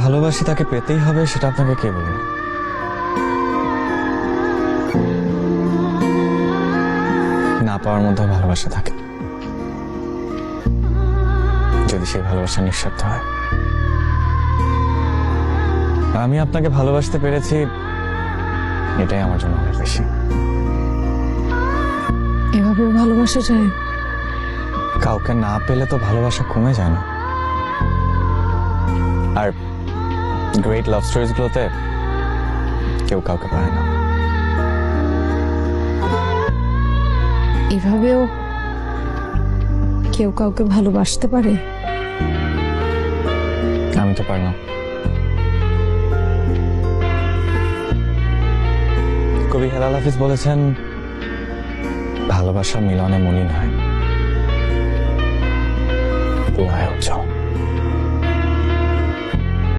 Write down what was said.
ভালোবাসি তাকে পেতেই হবে সেটা আপনাকে কে বলল? না পাওয়ার মধ্যে ভালোবাসা থাকে, যদি সেই ভালোবাসা নিঃস্বার্থ হয়। আমি আপনাকে ভালোবাসতে পেরেছি, এটাই আমার জন্য অনেক বেশি। এভাবে ভালোবাসা যায়? কাউকে না পেলে তো ভালোবাসা কমে যায় না। আর গ্রেট লাভ স্টোরিজ গুলোতে কেউ কাউকে পায় না। এভাবেও কেউ কাউকে ভালোবাসতে পারে? আমি তো পারলাম। কবি হেলাল হাফিজ বলেছেন, ভালোবাসা মিলনে মলিন হয়, পুরায় উজ্জ্বল।